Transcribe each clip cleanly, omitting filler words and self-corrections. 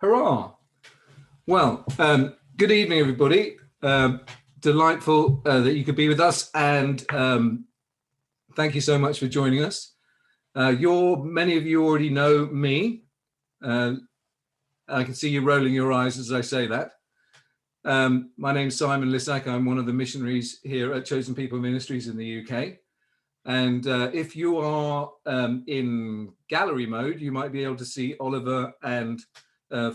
Hurrah! Well, good evening, everybody. Delightful that you could be with us, and thank you so much for joining us. Many of you already know me. I can see you rolling your eyes as I say that. My name is Simon Lissack. I'm one of the missionaries here at Chosen People Ministries in the UK. And if you are in gallery mode, you might be able to see Oliver and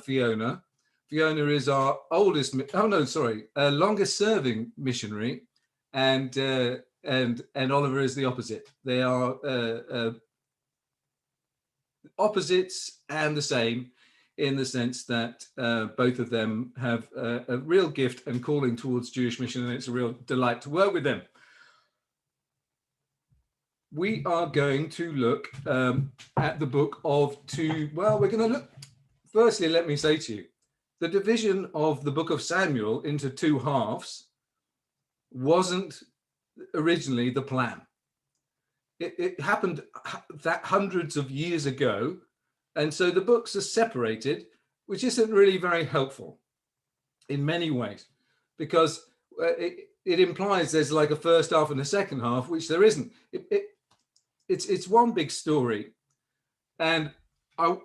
Fiona. Fiona is our longest serving missionary, and Oliver is the opposite. They are opposites and the same, in the sense that both of them have a real gift and calling towards Jewish mission, and it's a real delight to work with them. We are going to look at the book of we're going to look, firstly, let me say to you, the division of the book of Samuel into two halves wasn't originally the plan. It happened that hundreds of years ago, and so the books are separated, which isn't really very helpful in many ways, because it implies there's like a first half and a second half, which there isn't. It's one big story, and I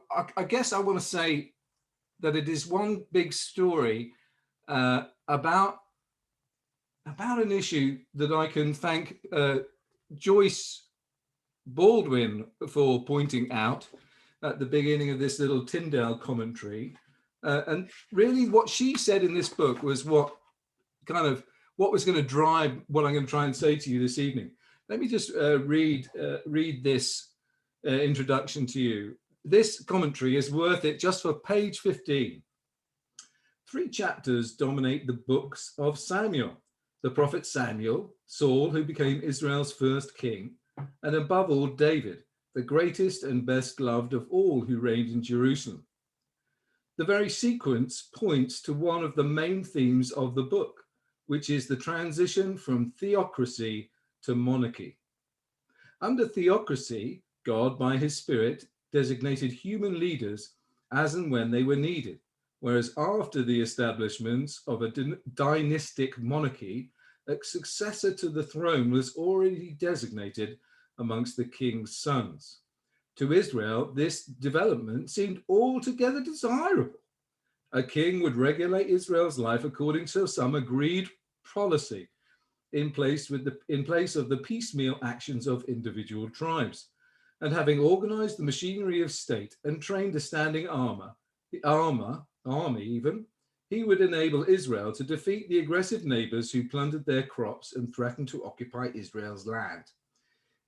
guess I want to say that it is one big story about an issue that I can thank Joyce Baldwin for pointing out at the beginning of this little Tyndale commentary. And really what she said in this book was what was going to drive what I'm going to try and say to you this evening. Let me just read this introduction to you. This commentary is worth it just for page 15. 3 chapters dominate the books of Samuel. The prophet Samuel, Saul, who became Israel's first king, and above all, David, the greatest and best loved of all who reigned in Jerusalem. The very sequence points to one of the main themes of the book, which is the transition from theocracy to monarchy. Under theocracy, God, by his Spirit, designated human leaders as and when they were needed, whereas after the establishment of a dynastic monarchy, a successor to the throne was already designated amongst the king's sons. To Israel, this development seemed altogether desirable. A king would regulate Israel's life according to some agreed policy, in place of the piecemeal actions of individual tribes. And having organized the machinery of state and trained a standing army even, he would enable Israel to defeat the aggressive neighbors who plundered their crops and threatened to occupy Israel's land.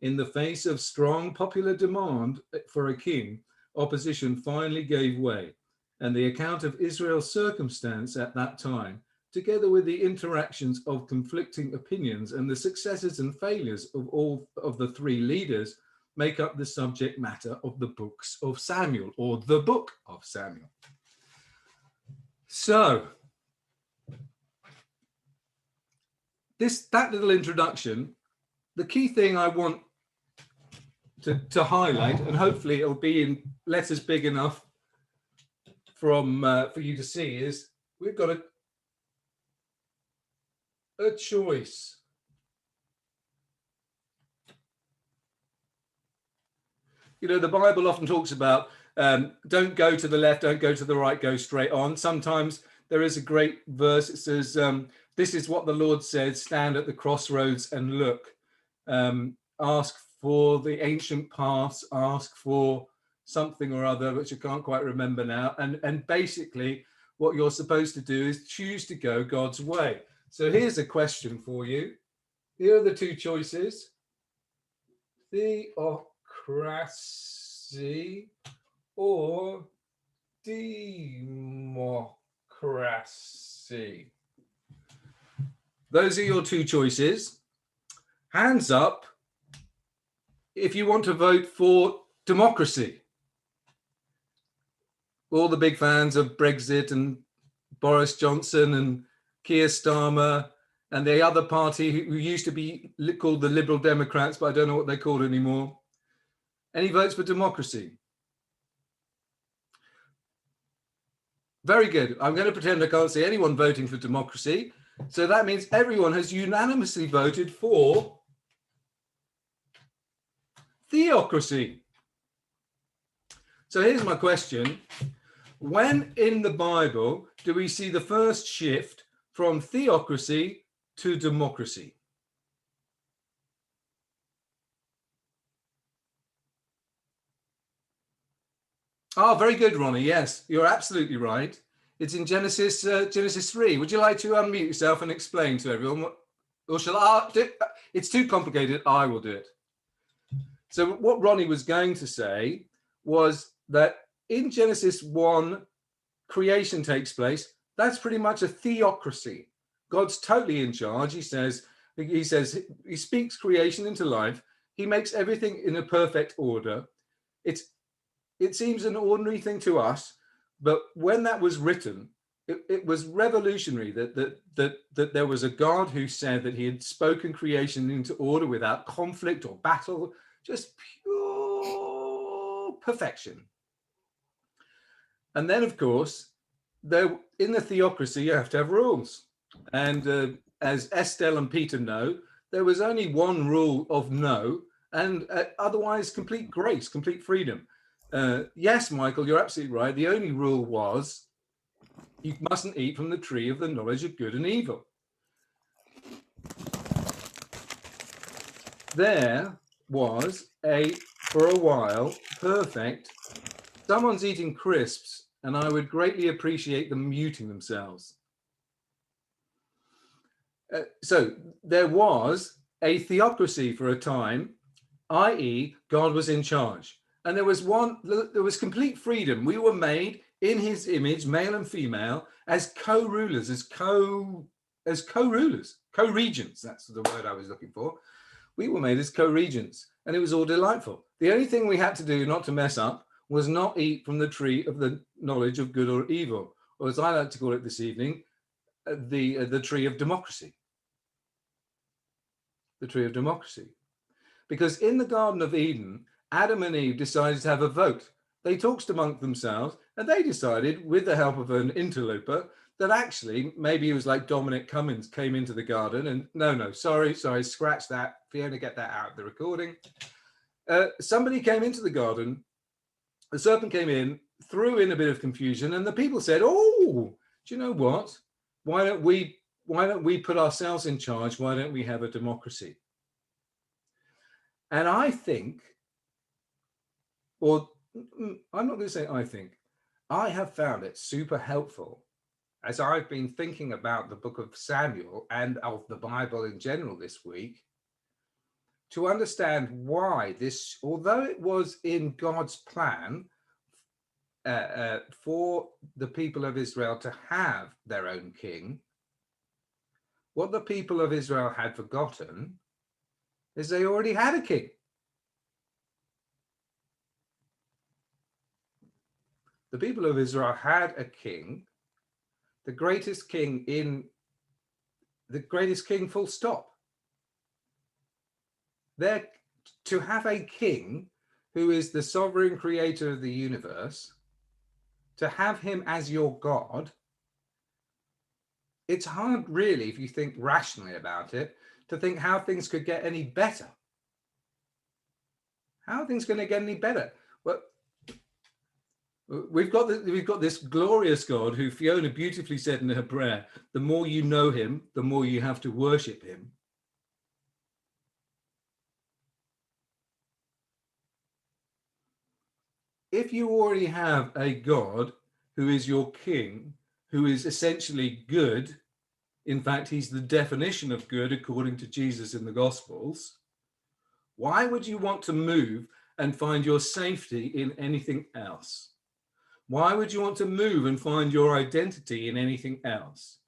In the face of strong popular demand for a king, opposition finally gave way, and the account of Israel's circumstance at that time, together with the interactions of conflicting opinions and the successes and failures of all of the 3 leaders, make up the subject matter of the books of Samuel, or the book of Samuel. So, that little introduction, the key thing I want to highlight, and hopefully it'll be in letters big enough for you to see, is we've got a choice. You know, the Bible often talks about don't go to the left, don't go to the right, go straight on. Sometimes there is a great verse. It says, this is what the Lord said, stand at the crossroads and look. Ask for the ancient paths, ask for something or other, which I can't quite remember now. And basically what you're supposed to do is choose to go God's way. So here's a question for you. Here are the 2 choices. Theocracy or democracy. Those are your 2 choices. Hands up if you want to vote for democracy. All the big fans of Brexit and Boris Johnson and Keir Starmer and the other party who used to be called the Liberal Democrats, but I don't know what they're called anymore. Any votes for democracy? Very good. I'm going to pretend I can't see anyone voting for democracy. So that means everyone has unanimously voted for theocracy. So here's my question. When in the Bible do we see the first shift from theocracy to democracy? Oh, very good, Ronnie. Yes, you're absolutely right. It's in Genesis 3. Would you like to unmute yourself and explain to everyone what, or shall I do it? It's too complicated. I will do it. So what Ronnie was going to say was that in Genesis 1, creation takes place. That's pretty much a theocracy. God's totally in charge. He says he speaks creation into life. He makes everything in a perfect order. It seems an ordinary thing to us, but when that was written, it was revolutionary that there was a God who said that he had spoken creation into order without conflict or battle, just pure perfection. And then, of course, in the theocracy, you have to have rules. And as Estelle and Peter know, there was only one rule of no, and otherwise complete grace, complete freedom. Yes, Michael, you're absolutely right. The only rule was you mustn't eat from the tree of the knowledge of good and evil. There was for a while, perfect. Someone's eating crisps, and I would greatly appreciate them muting themselves. So there was a theocracy for a time, i.e., God was in charge. And there was complete freedom. We were made in his image, male and female, as co-rulers, as co-rulers, co-regents. That's the word I was looking for. We were made as co-regents, and it was all delightful. The only thing we had to do not to mess up was not eat from the tree of the knowledge of good or evil, or as I like to call it this evening, the tree of democracy. The tree of democracy. Because in the Garden of Eden, Adam and Eve decided to have a vote. They talked amongst themselves, and they decided, with the help of an interloper, that actually maybe it was like Dominic Cummings came into the garden and sorry, scratch that. Fiona, get that out of the recording. Somebody came into the garden. The serpent came in, threw in a bit of confusion, and the people said, "Oh, do you know what? Why don't we put ourselves in charge? Why don't we have a democracy?" And I think, or I'm not going to say I think, I have found it super helpful as I've been thinking about the book of Samuel and of the Bible in general this week, to understand why this, although it was in God's plan for the people of Israel to have their own king, what the people of Israel had forgotten is they already had a king. The people of Israel had a king, the greatest king full stop. To have a king who is the sovereign creator of the universe, to have him as your God, it's hard really, if you think rationally about it, to think how things could get any better. How are things going to get any better? Well, we've got this glorious God who Fiona beautifully said in her prayer, the more you know him, the more you have to worship him. If you already have a God who is your king, who is essentially good, in fact, he's the definition of good according to Jesus in the Gospels, why would you want to move and find your safety in anything else? Why would you want to move and find your identity in anything else?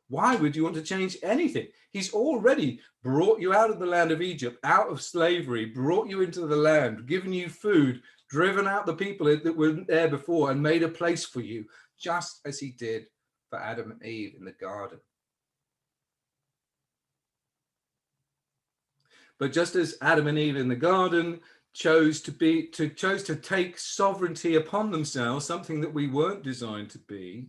Why would you want to change anything? He's already brought you out of the land of Egypt, out of slavery, brought you into the land, given you food, driven out the people that were there before and made a place for you, just as he did for Adam and Eve in the garden. But just as Adam and Eve in the garden chose to take sovereignty upon themselves, something that we weren't designed to be,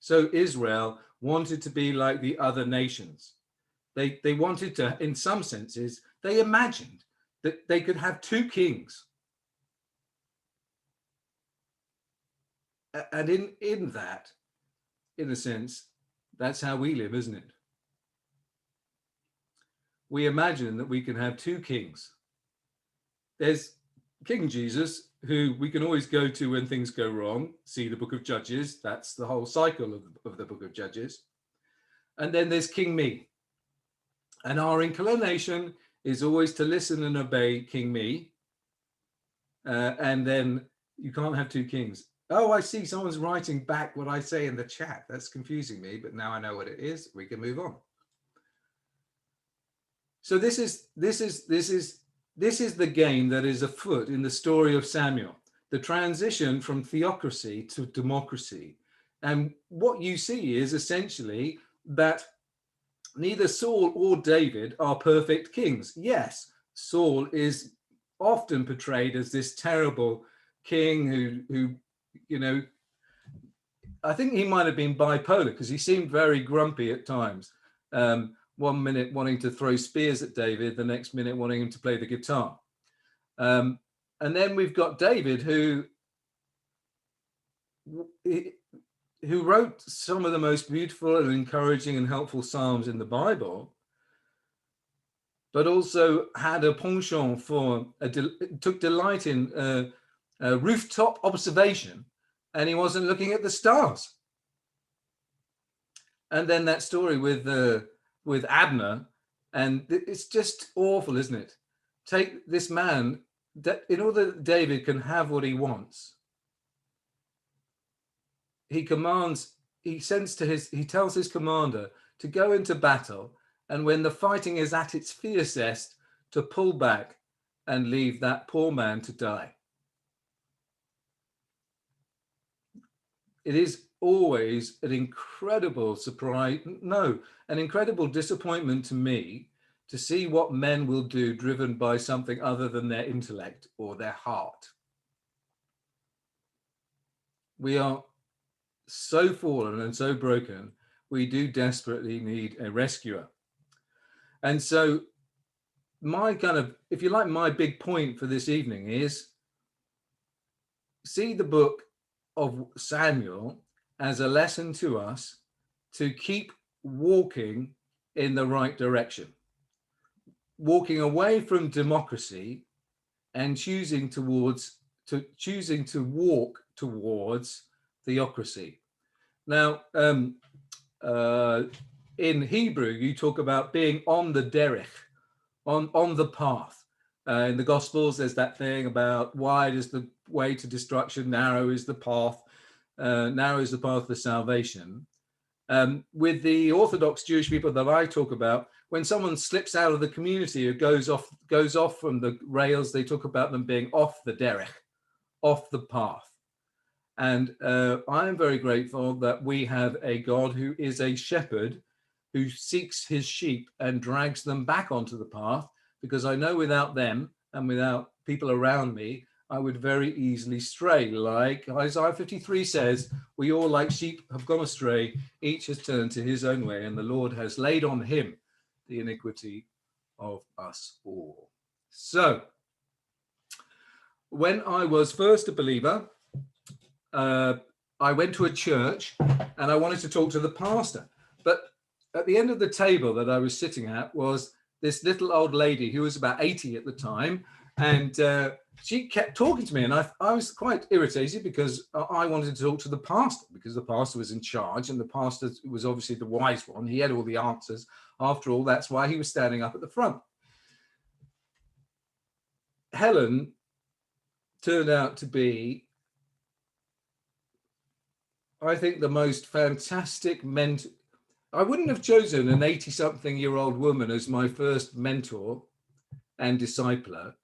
So Israel wanted to be like the other nations. They wanted to, in some senses, they imagined that they could have two kings. And in that, in a sense, that's how we live, isn't it? We imagine that we can have two kings. There's King Jesus, who we can always go to when things go wrong. See the book of Judges. That's the whole cycle of the book of Judges. And then there's King Me. And our inclination is always to listen and obey King Me. And then you can't have two kings. Oh, I see someone's writing back what I say in the chat. That's confusing me, but now I know what it is. We can move on. So this is the game that is afoot in the story of Samuel, the transition from theocracy to democracy. And what you see is essentially that neither Saul or David are perfect kings. Yes, Saul is often portrayed as this terrible king who you know, I think he might have been bipolar because he seemed very grumpy at times. 1 minute wanting to throw spears at David, the next minute wanting him to play the guitar. And then we've got David, who wrote some of the most beautiful and encouraging and helpful psalms in the Bible, but also had a penchant for, took delight in rooftop observation, and he wasn't looking at the stars. And then that story with Abner, and it's just awful, isn't it? Take this man, that in order that David can have what he wants, he tells his commander to go into battle, and when the fighting is at its fiercest, to pull back and leave that poor man to die. It is always an incredible surprise, an incredible disappointment to me to see what men will do driven by something other than their intellect or their heart. We are so fallen and so broken, we do desperately need a rescuer. And so my kind of, if you like, my big point for this evening is see the book of Samuel as a lesson to us to keep walking in the right direction, walking away from democracy and choosing to walk towards theocracy. Now, in Hebrew, you talk about being on the derech, on the path. In the Gospels, there's that thing about wide is the way to destruction, narrow is the path for salvation. With the Orthodox Jewish people that I talk about, when someone slips out of the community or goes off from the rails, they talk about them being off the derech, off the path. And I am very grateful that we have a God who is a shepherd who seeks his sheep and drags them back onto the path, because I know without them and without people around me, I would very easily stray. Like Isaiah 53 says, we all like sheep have gone astray, each has turned to his own way, and the Lord has laid on him the iniquity of us all. So, when I was first a believer, I went to a church and I wanted to talk to the pastor. But at the end of the table that I was sitting at was this little old lady who was about 80 at the time. And she kept talking to me, and I was quite irritated because I wanted to talk to the pastor, because the pastor was in charge, and the pastor was obviously the wise one. He had all the answers. After all, that's why he was standing up at the front. Helen turned out to be, I think, the most fantastic mentor. I wouldn't have chosen an 80-something-year-old woman as my first mentor and discipler.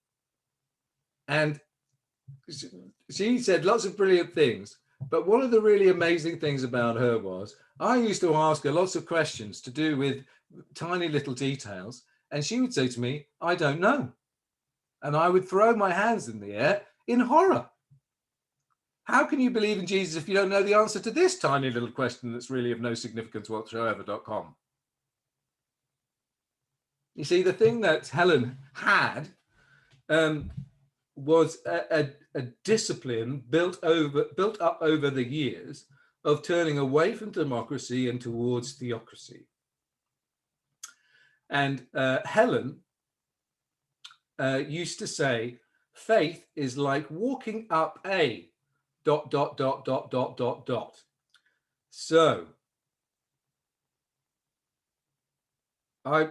And she said lots of brilliant things. But one of the really amazing things about her was I used to ask her lots of questions to do with tiny little details. And she would say to me, I don't know. And I would throw my hands in the air in horror. How can you believe in Jesus if you don't know the answer to this tiny little question that's really of no significance whatsoever.com? You see, the thing that Helen had was a discipline built up over the years of turning away from democracy and towards theocracy. And Helen used to say, faith is like walking up a ... So I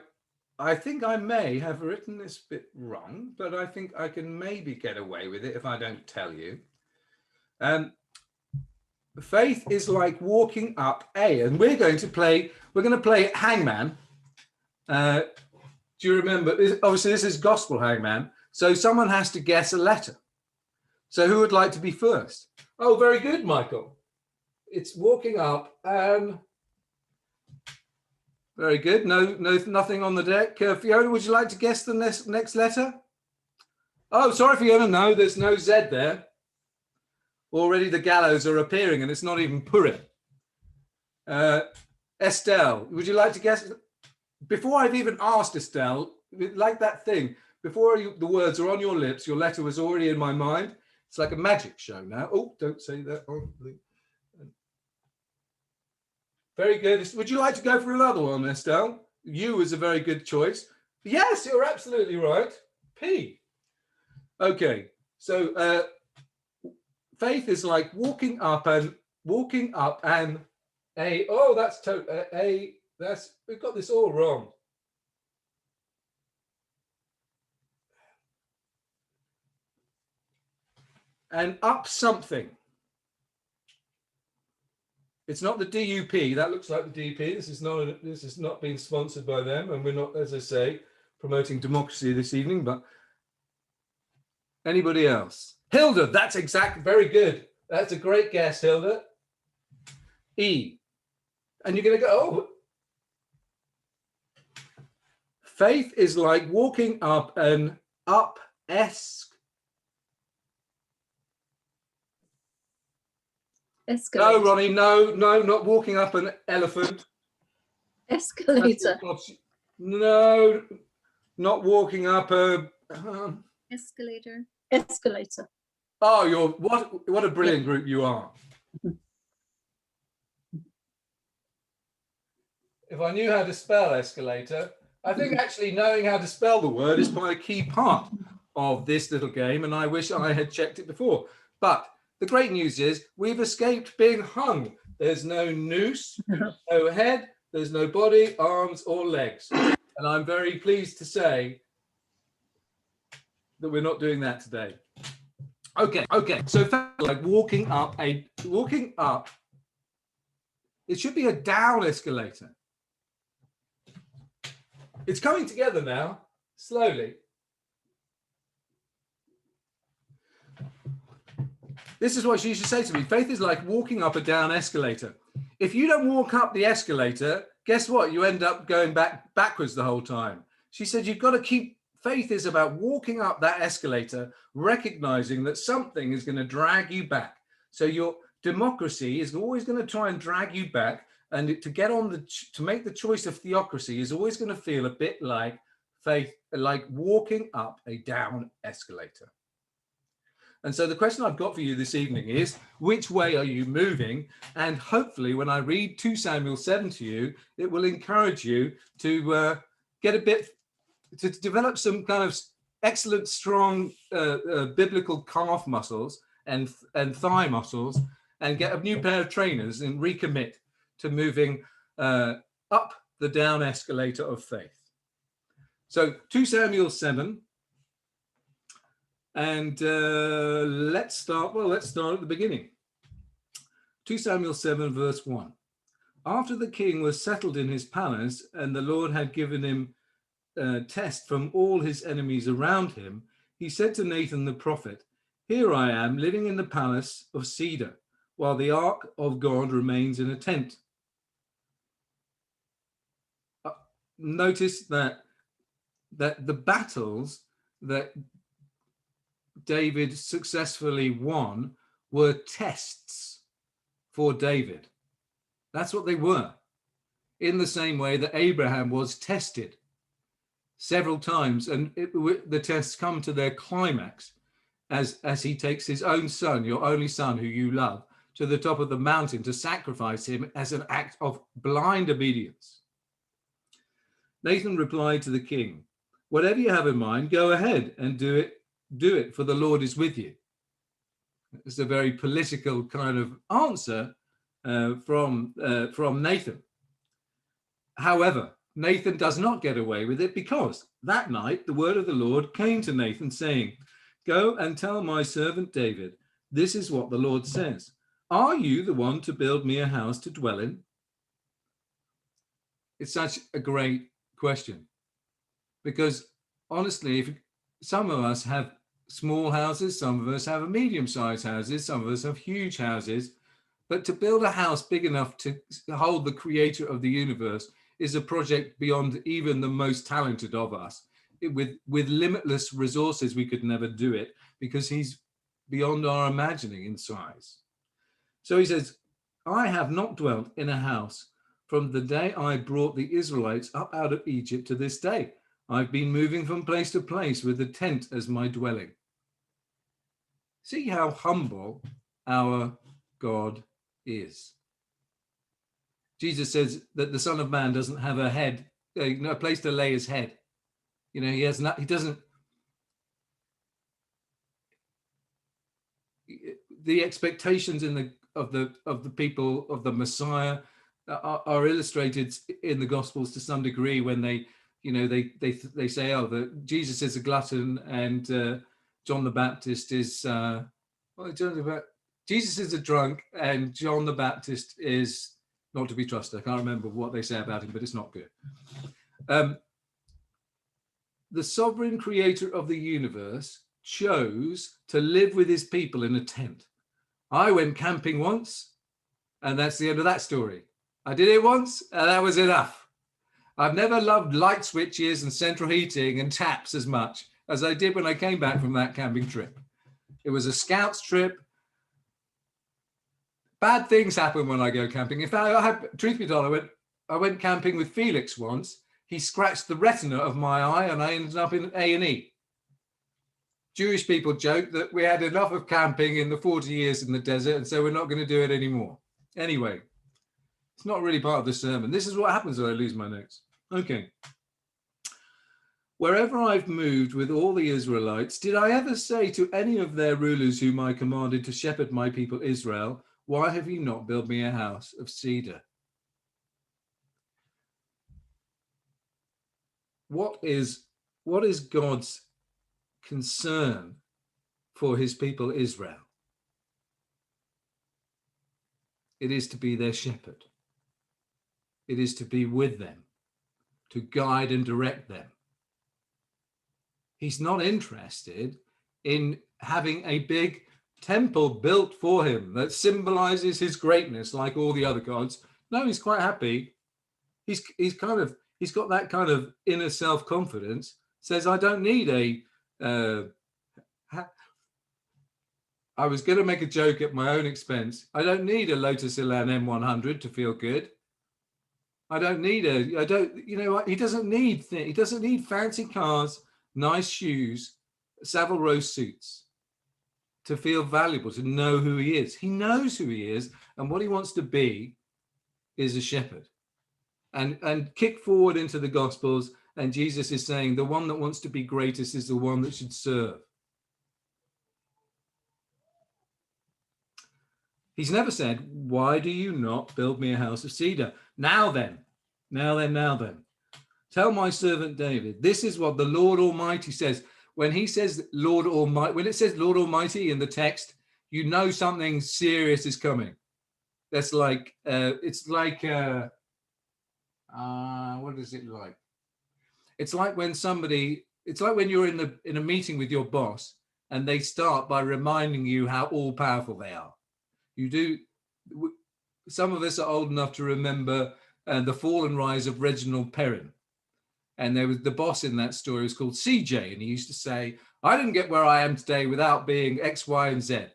think I may have written this bit wrong, but I think I can maybe get away with it if I don't tell you. Faith is like walking up a, and we're going to play hangman. Do you remember? Obviously, this is gospel hangman. So someone has to guess a letter. So who would like to be first? Oh, very good, Michael. It's walking up and very good. No, nothing on the deck. Fiona, would you like to guess the next letter? Oh, sorry, Fiona. No, there's no Z there. Already the gallows are appearing, and it's not even Purim. Estelle, would you like to guess? Before I've even asked Estelle, like that thing, before the words are on your lips, your letter was already in my mind. It's like a magic show now. Oh, don't say that. Very good. Would you like to go for another one, Estelle? U is a very good choice. Yes, you're absolutely right. P. Okay, so faith is like walking up and a. Oh, that's a. That's, we've got this all wrong. And up something. It's not the DUP. That looks like the DP. This is not being sponsored by them, and we're not, as I say, promoting democracy this evening. But anybody else? Hilda. That's exactly very good. That's a great guess, Hilda. E. And you're going to go. Oh. Faith is like walking up an escalator. No, Ronnie, no, not walking up an elephant. Escalator. No, not walking up a escalator. Escalator. Oh, what a brilliant group you are. If I knew how to spell escalator, I think actually knowing how to spell the word is quite a key part of this little game, and I wish I had checked it before. But the great news is we've escaped being hung. There's no noose, no head, there's no body, arms, or legs. And I'm very pleased to say that we're not doing that today. Okay. So like walking up, it should be a down escalator. It's coming together now, slowly. This is what she used to say to me. Faith is like walking up a down escalator. If you don't walk up the escalator, guess what? You end up going backwards the whole time. She said, you've got to keep, faith is about walking up that escalator, recognizing that something is going to drag you back. So your democracy is always going to try and drag you back. And to make the choice of theocracy is always going to feel a bit like faith, like walking up a down escalator. And so the question I've got for you this evening is, which way are you moving? And hopefully when I read 2 Samuel 7 to you, it will encourage you to to develop some kind of excellent, strong biblical calf muscles and thigh muscles, and get a new pair of trainers and recommit to moving up the down escalator of faith. So 2 Samuel 7. And let's start at the beginning. 2 Samuel 7, verse 1. After the king was settled in his palace, and the Lord had given him test from all his enemies around him, he said to Nathan the prophet, "Here I am living in the palace of cedar, while the ark of God remains in a tent." Notice that the battles that David successfully won were tests for David. That's what they were. In the same way that Abraham was tested several times, and the tests come to their climax as he takes his own son, your only son who you love, to the top of the mountain to sacrifice him as an act of blind obedience. Nathan replied to the king, "Whatever you have in mind, go ahead and do it, for the Lord is with you." It's a very political kind of answer from Nathan. However, Nathan does not get away with it, because that night the word of the Lord came to Nathan saying, "Go and tell my servant David, this is what the Lord says. Are you the one to build me a house to dwell in?" It's such a great question, because honestly, if some of us have small houses, some of us have medium-sized houses, some of us have huge houses, but to build a house big enough to hold the creator of the universe is a project beyond even the most talented of us. With limitless resources, we could never do it, because he's beyond our imagining in size. So he says, "I have not dwelt in a house from the day I brought the Israelites up out of Egypt to this day. I've been moving from place to place with the tent as my dwelling." See how humble our God is. Jesus says that the Son of Man doesn't have a head, a place to lay his head. He doesn't. The expectations of the people of the Messiah are illustrated in the Gospels to some degree when they say, "Oh, Jesus is a glutton and John the Baptist is Jesus is a drunk and John the Baptist is not to be trusted." I can't remember what they say about him, but it's not good. The sovereign creator of the universe chose to live with his people in a tent. I went camping once, and that's the end of that story. I did it once, and that was enough. I've never loved light switches and central heating and taps as much as I did when I came back from that camping trip. It was a scouts trip. Bad things happen when I go camping. In fact, truth be told, I went camping with Felix once. He scratched the retina of my eye, and I ended up in A&E. Jewish people joke that we had enough of camping in the 40 years in the desert, and so we're not going to do it anymore. Anyway, it's not really part of the sermon. This is what happens when I lose my notes. Okay. Wherever I've moved with all the Israelites, did I ever say to any of their rulers whom I commanded to shepherd my people Israel, why have you not built me a house of cedar? What is God's concern for his people Israel? It is to be their shepherd. It is to be with them, to guide and direct them. He's not interested in having a big temple built for him that symbolizes his greatness like all the other gods. No, he's quite happy. He's got that kind of inner self-confidence, says, I don't need I was going to make a joke at my own expense. I don't need a Lotus Elan M100 to feel good. He doesn't need fancy cars, nice shoes, Savile Row suits to feel valuable, to know who he is. He knows who he is, and what he wants to be is a shepherd. And kick forward into the Gospels, and Jesus is saying the one that wants to be greatest is the one that should serve. He's never said, why do you not build me a house of cedar? Now then. Tell my servant David, this is what the Lord Almighty says. When he says Lord Almighty, when it says Lord Almighty in the text, you know something serious is coming. That's like, what is it like? It's like when you're in a meeting with your boss and they start by reminding you how all powerful they are. Some of us are old enough to remember the fall and rise of Reginald Perrin. And there was the boss in that story was called CJ. And he used to say, I didn't get where I am today without being X, Y, and Z.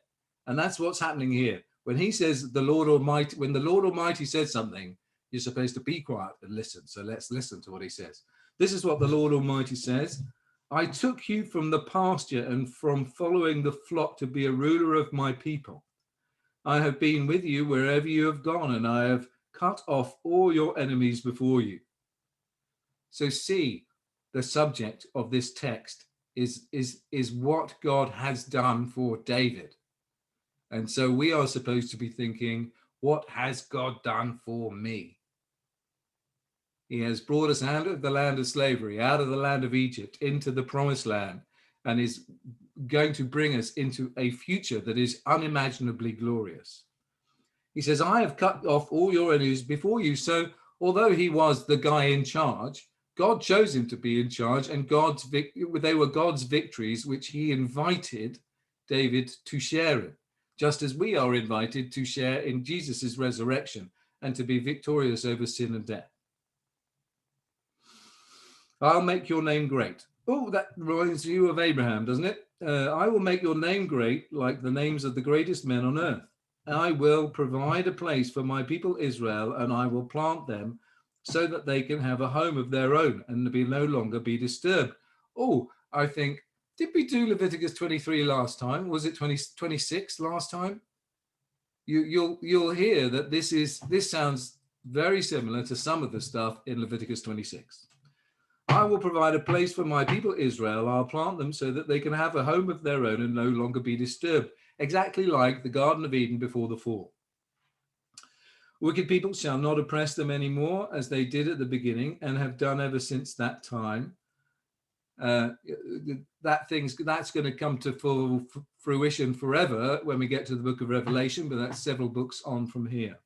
And that's what's happening here. When he says the Lord Almighty, when the Lord Almighty says something, you're supposed to be quiet and listen. So let's listen to what he says. This is what the Lord Almighty says. I took you from the pasture and from following the flock to be a ruler of my people. I have been with you wherever you have gone, and I have cut off all your enemies before you. So see, the subject of this text is what God has done for David. And so we are supposed to be thinking, what has God done for me? He has brought us out of the land of slavery, out of the land of Egypt, into the promised land, and is going to bring us into a future that is unimaginably glorious. He says, I have cut off all your enemies before you. So although he was the guy in charge, God chose him to be in charge, and they were God's victories, which he invited David to share in, just as we are invited to share in Jesus's resurrection and to be victorious over sin and death. I'll make your name great. Oh, that reminds you of Abraham, doesn't it? I will make your name great like the names of the greatest men on earth. I will provide a place for my people Israel, and I will plant them so that they can have a home of their own and be no longer be disturbed. Oh, I think, did we do Leviticus 23 last time? Was it 26 last time? You'll hear that this sounds very similar to some of the stuff in Leviticus 26. I will provide a place for my people Israel. I'll plant them so that they can have a home of their own and no longer be disturbed. Exactly like the Garden of Eden before the fall. Wicked people shall not oppress them anymore as they did at the beginning and have done ever since that time. That's going to come to full fruition forever when we get to the book of Revelation, but that's several books on from here.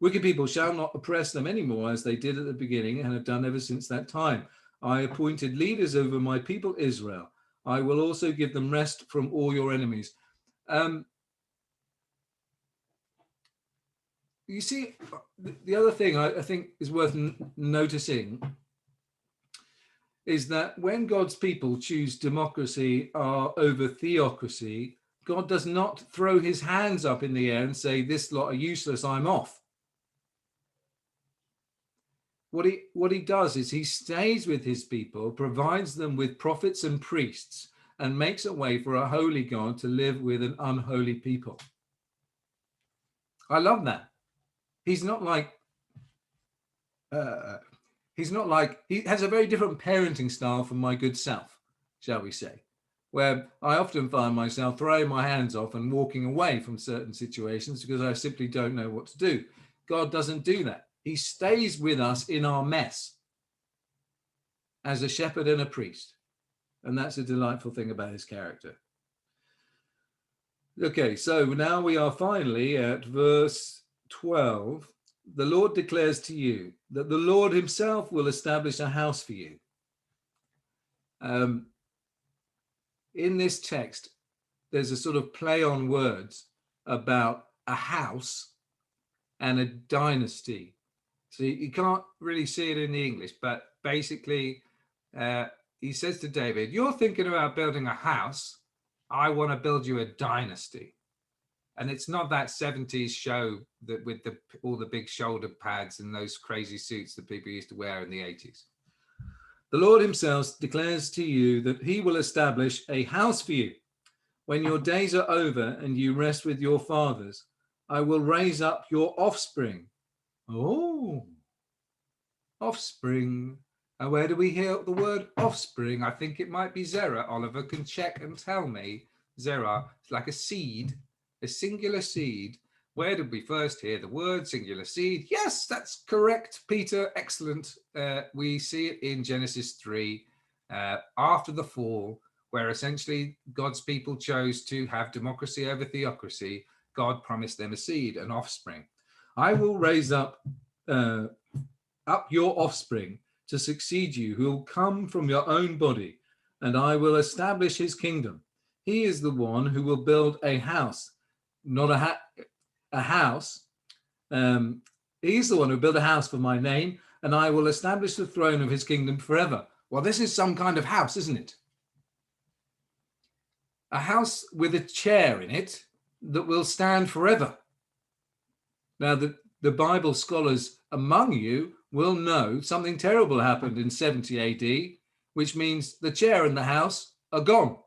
Wicked people shall not oppress them anymore as they did at the beginning and have done ever since that time. I appointed leaders over my people Israel. I will also give them rest from all your enemies. You see, the other thing I think is worth noticing is that when God's people choose democracy over theocracy, God does not throw his hands up in the air and say, this lot are useless, I'm off. What he does is he stays with his people, provides them with prophets and priests, and makes a way for a holy God to live with an unholy people. I love that. He's not like he has a very different parenting style from my good self, shall we say, where I often find myself throwing my hands off and walking away from certain situations because I simply don't know what to do. God doesn't do that. He stays with us in our mess as a shepherd and a priest. And that's a delightful thing about his character. Okay, so now we are finally at verse 12. The Lord declares to you that the Lord himself will establish a house for you. In this text, there's a sort of play on words about a house and a dynasty. So you can't really see it in the English, but basically he says to David, you're thinking about building a house. I want to build you a dynasty. And it's not that 70s show that with all the big shoulder pads and those crazy suits that people used to wear in the 80s. The Lord himself declares to you that he will establish a house for you. When your days are over and you rest with your fathers, I will raise up your offspring. Oh, offspring. And where do we hear the word offspring? I think it might be Zerah. Oliver can check and tell me. Zerah, it's like a seed, a singular seed. Where did we first hear the word singular seed? Yes, that's correct, Peter. Excellent. We see it in Genesis 3 after the fall, where essentially God's people chose to have democracy over theocracy. God promised them a seed, an offspring. I will raise up your offspring to succeed you, who will come from your own body, and I will establish his kingdom. He is the one who will build a house, not a house. He's the one who built a house for my name, and I will establish the throne of his kingdom forever. Well, this is some kind of house, isn't it? a house with a chair in it that will stand forever. Now, the Bible scholars among you will know something terrible happened in 70 AD, which means the chair and the house are gone.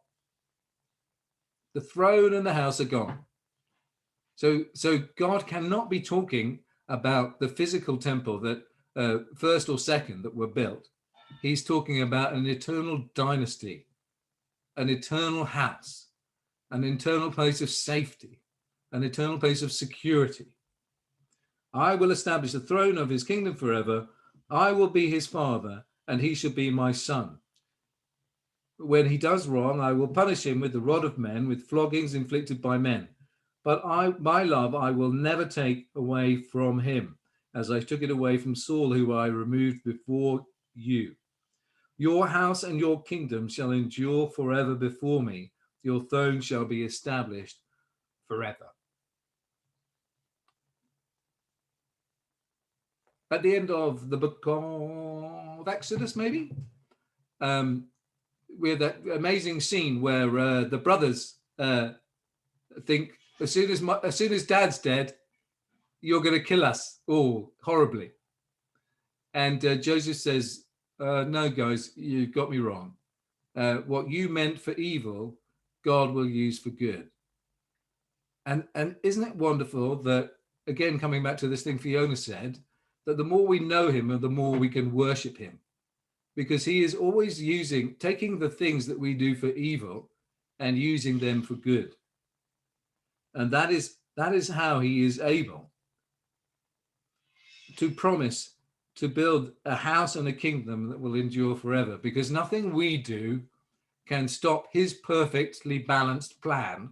The throne and the house are gone. So God cannot be talking about the physical temple that first or second that were built. He's talking about an eternal dynasty, an eternal house, an eternal place of safety, an eternal place of security. I will establish the throne of his kingdom forever. I will be his father, and he shall be my son. When he does wrong, I will punish him with the rod of men, with floggings inflicted by men. But my love I will never take away from him, as I took it away from Saul, who I removed before you. Your house and your kingdom shall endure forever before me. Your throne shall be established forever. At the end of the book of Exodus, maybe, we have that amazing scene where the brothers think as soon as Dad's dead, you're going to kill us all horribly. And Joseph says, no, guys, you got me wrong. What you meant for evil, God will use for good. And isn't it wonderful that, again, coming back to this thing Fiona said, that the more we know him, the more we can worship him, because he is always taking the things that we do for evil and using them for good. And that is how he is able to promise to build a house and a kingdom that will endure forever, because nothing we do can stop his perfectly balanced plan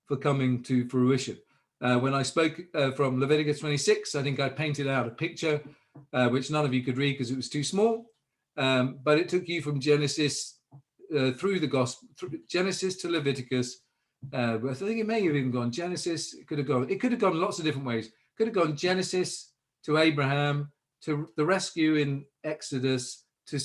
for coming to fruition. When I spoke from Leviticus 26, I think I painted out a picture which none of you could read because it was too small, but it took you from Genesis through the gospel, Genesis to Leviticus. I think it may have even gone Genesis. It could have gone lots of different ways. Could have gone Genesis to Abraham, to the rescue in Exodus, to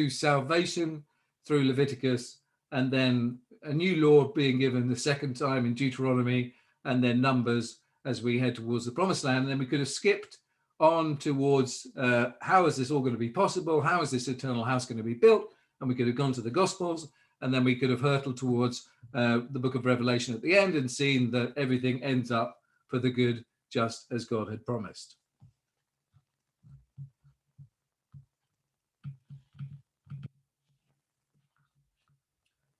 salvation through Leviticus, and then a new law being given the second time in Deuteronomy, and then Numbers as we head towards the promised land. And then we could have skipped on towards how is this all going to be possible? How is this eternal house going to be built? And we could have gone to the Gospels, and then we could have hurtled towards the book of Revelation at the end and seen that everything ends up for the good, just as God had promised.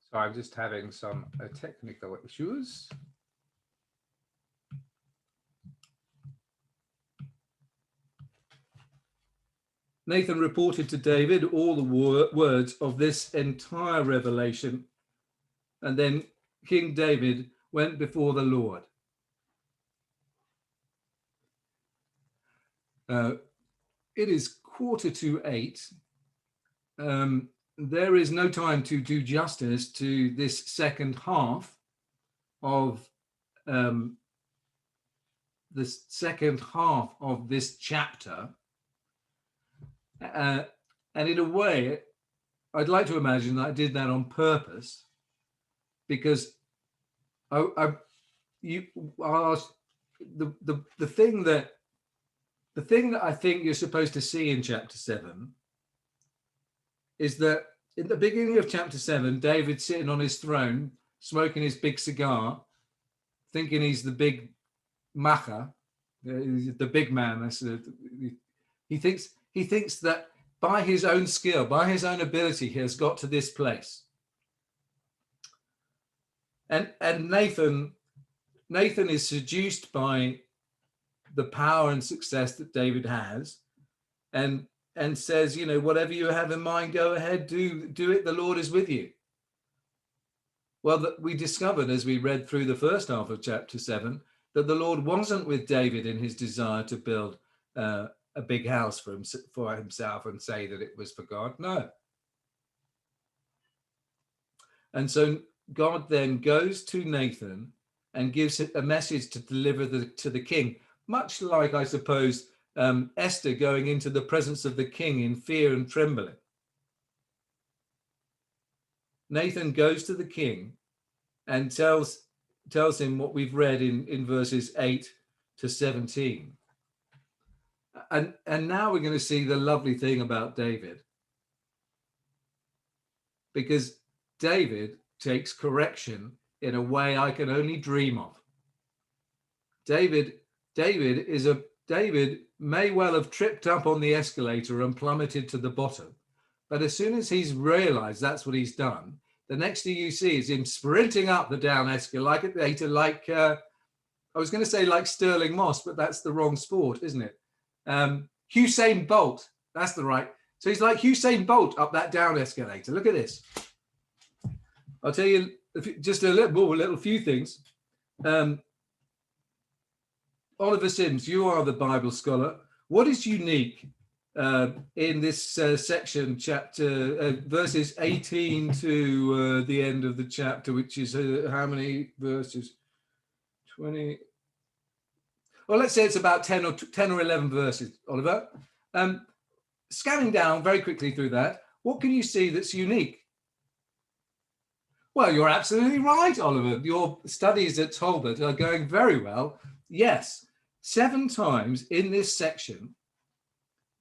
So I'm just having some technical issues. Nathan reported to David all the words of this entire revelation, and then King David went before the Lord. It is 7:45. There is no time to do justice to this second half of this chapter. And in a way, I'd like to imagine that I did that on purpose, because the thing that I think you're supposed to see in chapter 7 is that in the beginning of chapter 7, David's sitting on his throne, smoking his big cigar, thinking he's the big macha, the big man. He thinks that by his own skill, by his own ability, he has got to this place. And Nathan is seduced by the power and success that David has, and says, whatever you have in mind, go ahead, do it. The Lord is with you. Well, we discovered as we read through the first half of chapter 7 that the Lord wasn't with David in his desire to build a big house for himself and say that it was for God. No. And so God then goes to Nathan and gives a message to deliver to the king, much like, I suppose, Esther going into the presence of the king in fear and trembling. Nathan goes to the king and tells him what we've read in verses 8 to 17. And now we're going to see the lovely thing about David, because David takes correction in a way I can only dream of. David may well have tripped up on the escalator and plummeted to the bottom, but as soon as he's realized that's what he's done, the next thing you see is him sprinting up the down escalator, like I was going to say like Sterling Moss, but that's the wrong sport, isn't it? Usain Bolt, that's the right. So he's like Usain Bolt up that down escalator. Look at this. I'll tell you just a little few things. Oliver Sims, you are the Bible scholar. What is unique in this section, chapter verses 18 to the end of the chapter, which is how many verses? 20. Well, let's say it's about 10 or 11 verses, Oliver. Scanning down very quickly through that, what can you see that's unique? Well, you're absolutely right, Oliver. Your studies at Talbot are going very well. Yes, 7 times in this section,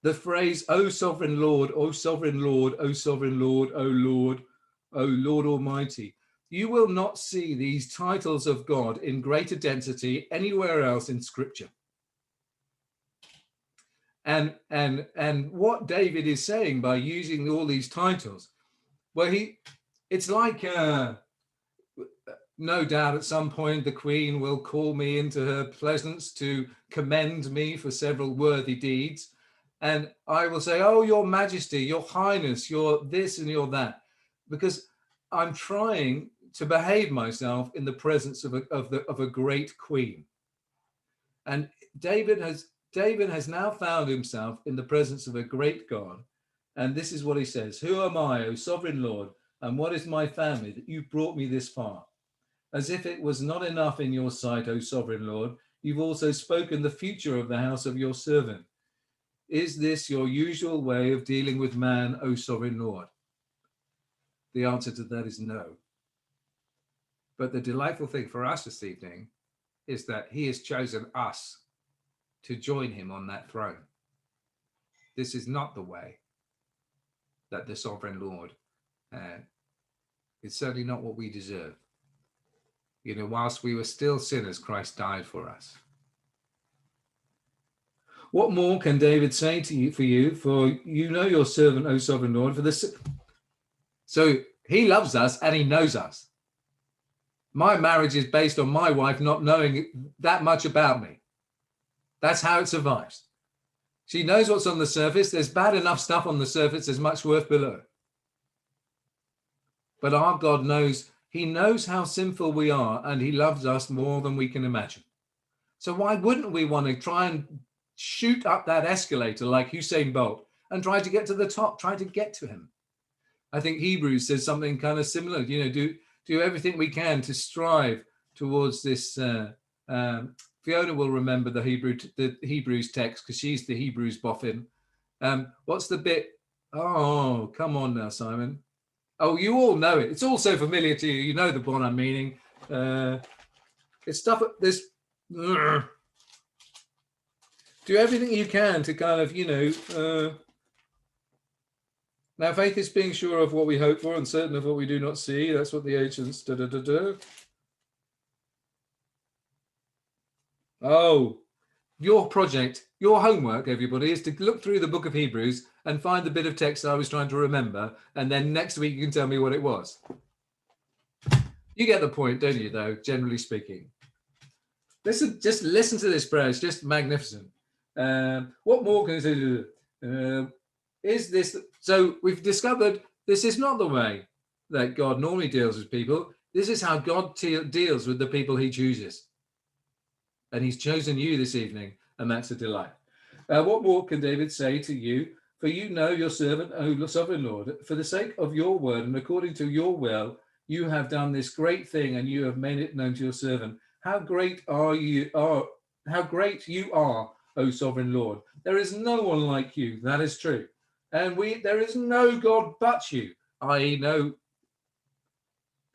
the phrase, "O sovereign Lord, O sovereign Lord, O sovereign Lord, O Lord, O Lord Almighty." You will not see these titles of God in greater density anywhere else in Scripture. And what David is saying by using all these titles, well, it's like no doubt at some point the Queen will call me into her presence to commend me for several worthy deeds. And I will say, "Oh, Your Majesty, Your Highness, you're this and you're that," because I'm trying to behave myself in the presence of a great queen. And David has now found himself in the presence of a great God. And this is what he says: "Who am I, O sovereign Lord, and what is my family that you've brought me this far? As if it was not enough in your sight, O sovereign Lord, you've also spoken the future of the house of your servant. Is this your usual way of dealing with man, O sovereign Lord?" The answer to that is no. But the delightful thing for us this evening is that he has chosen us to join him on that throne. This is not the way that the sovereign Lord, it's certainly not what we deserve. You know, whilst we were still sinners, Christ died for us. What more can David say to you, for you know your servant, O sovereign Lord, for this. So he loves us and he knows us. My marriage is based on my wife not knowing that much about me. That's how it survives. She knows what's on the surface. There's bad enough stuff on the surface. There's much worse below. But our God knows, he knows how sinful we are, and he loves us more than we can imagine. So why wouldn't we want to try and shoot up that escalator like Usain Bolt and try to get to the top, try to get to him? I think Hebrews says something kind of similar, you know, do everything we can to strive towards this. Fiona will remember the Hebrews text because she's the Hebrews boffin. What's the bit? Oh, come on now, Simon. Oh, you all know it. It's all so familiar to you. You know the one I'm meaning. It's stuff this. Do everything you can to kind of, you know. Now, faith is being sure of what we hope for and certain of what we do not see. That's what the ancients. Oh, your project, your homework, everybody, is to look through the book of Hebrews and find the bit of text I was trying to remember. And then next week you can tell me what it was. You get the point, don't you, though, generally speaking? Listen, just listen to this prayer. It's just magnificent. What more can I say? Is this, so we've discovered this is not the way that God normally deals with people. This is how God deals with the people he chooses. And he's chosen you this evening, and that's a delight. What more can David say to you? For you know your servant, O sovereign Lord, for the sake of your word and according to your will, you have done this great thing and you have made it known to your servant. How great you are, O sovereign Lord. There is no one like you. That is true. And there is no God but you, i.e. no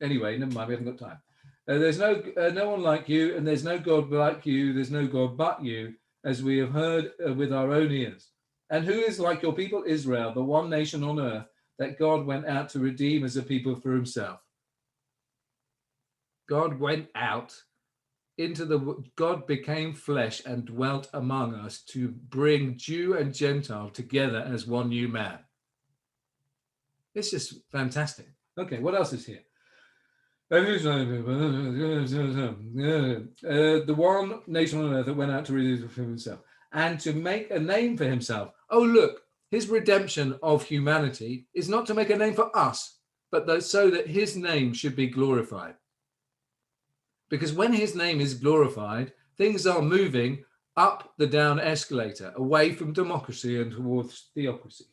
Anyway, never mind, we haven't got time. There's no one like you, and there's no God like you. There's no God but you, as we have heard with our own ears. And who is like your people Israel, the one nation on earth that God went out to redeem as a people for himself? God went out God became flesh and dwelt among us to bring Jew and Gentile together as one new man. It's just fantastic. Okay, what else is here? The one nation on earth that went out to redeem for himself and to make a name for himself. Oh, look, his redemption of humanity is not to make a name for us, but so that his name should be glorified. Because when his name is glorified, things are moving up the down escalator, away from democracy and towards theocracy.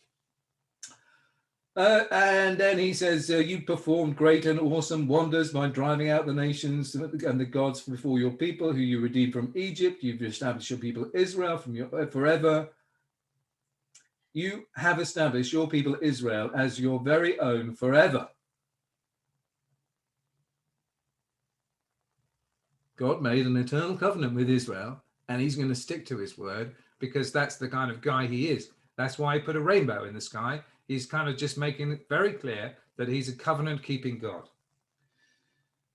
And then he says, you performed great and awesome wonders by driving out the nations and the gods before your people, who you redeemed from Egypt. You've established your people Israel from forever. You have established your people Israel as your very own forever. God made an eternal covenant with Israel, and he's going to stick to his word because that's the kind of guy he is. That's why he put a rainbow in the sky. He's kind of just making it very clear that he's a covenant-keeping God.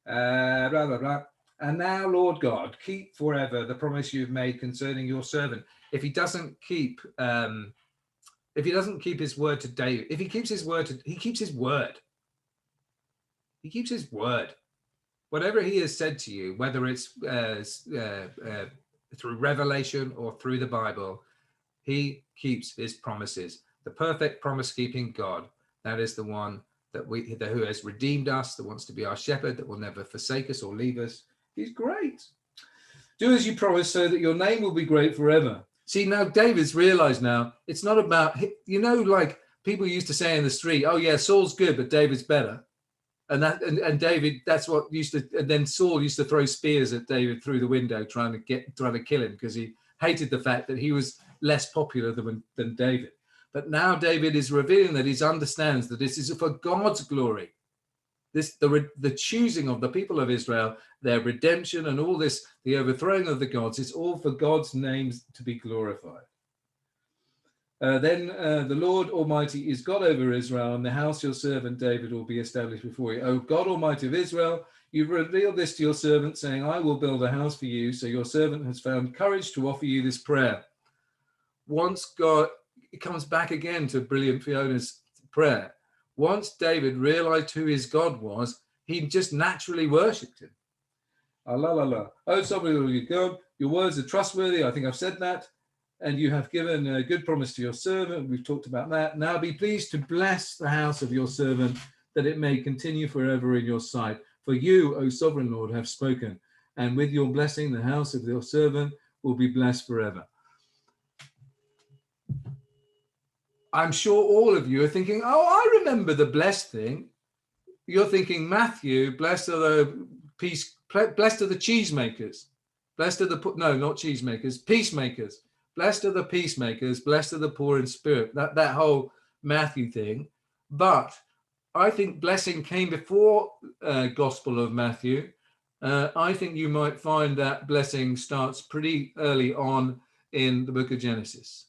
Blah, blah, blah. And now, Lord God, keep forever the promise you've made concerning your servant. If he doesn't keep his word to David, if he keeps his word, he keeps his word. He keeps his word. Whatever he has said to you, whether it's through revelation or through the Bible, he keeps his promises. The perfect promise-keeping God, that is the one who has redeemed us, that wants to be our shepherd, that will never forsake us or leave us. He's great. Do as you promised, so that your name will be great forever. See, now David's realized now, it's not about, like people used to say in the street, oh yeah, Saul's good, but David's better. And David, that's what used to, and then Saul used to throw spears at David through the window, trying to kill him, because he hated the fact that he was less popular than David. But now David is revealing that he understands that this is for God's glory. The choosing of the people of Israel, their redemption, and all this, the overthrowing of the gods, it's all for God's names to be glorified. Then the Lord Almighty is God over Israel, and the house your servant David will be established before you. O God Almighty of Israel, you've revealed this to your servant, saying, I will build a house for you. So your servant has found courage to offer you this prayer. Once God, it comes back again to brilliant Fiona's prayer. Once David realized who his God was, he just naturally worshipped him. Oh, sovereign God, your words are trustworthy. I think I've said that. And you have given a good promise to your servant. We've talked about that. Now be pleased to bless the house of your servant, that it may continue forever in your sight. For you, O sovereign Lord, have spoken. And with your blessing, the house of your servant will be blessed forever. I'm sure all of you are thinking, oh, I remember the blessed thing. You're thinking, Matthew, blessed are the cheesemakers. Blessed are the, no, not cheesemakers, peacemakers. Blessed are the peacemakers, blessed are the poor in spirit, that whole Matthew thing. But I think blessing came before Gospel of Matthew. I think you might find that blessing starts pretty early on in the book of Genesis.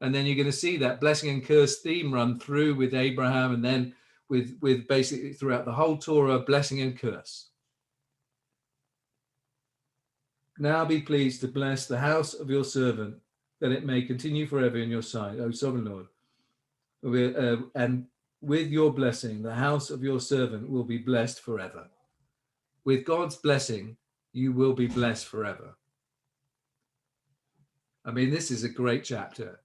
And then you're going to see that blessing and curse theme run through with Abraham, and then with basically throughout the whole Torah, blessing and curse. Now be pleased to bless the house of your servant, that it may continue forever in your sight, O sovereign Lord. And with your blessing, the house of your servant will be blessed forever. With God's blessing, you will be blessed forever. I mean, this is a great chapter.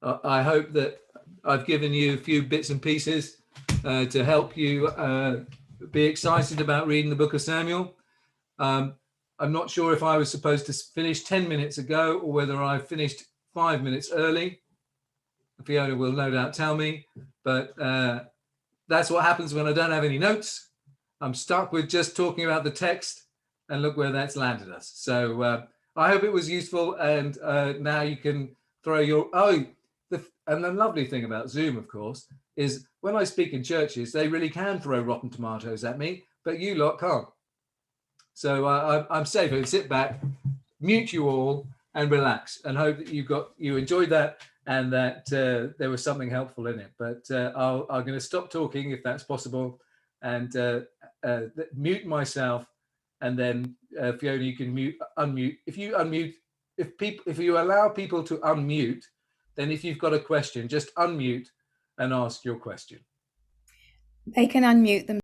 I hope that I've given you a few bits and pieces to help you be excited about reading the book of Samuel. I'm not sure if I was supposed to finish 10 minutes ago or whether I finished 5 minutes early. Fiona will no doubt tell me, but that's what happens when I don't have any notes. I'm stuck with just talking about the text, and look where that's landed us. So I hope it was useful, and now you can throw your, And the lovely thing about Zoom, of course, is when I speak in churches, they really can throw rotten tomatoes at me, but you lot can't. So I'm safe. I sit back, mute you all, and relax, and hope that you enjoyed that, and that there was something helpful in it. But I'm going to stop talking if that's possible, and mute myself, and then Fiona, you can unmute. If you allow people to unmute, then if you've got a question, just unmute and ask your question. They can unmute them.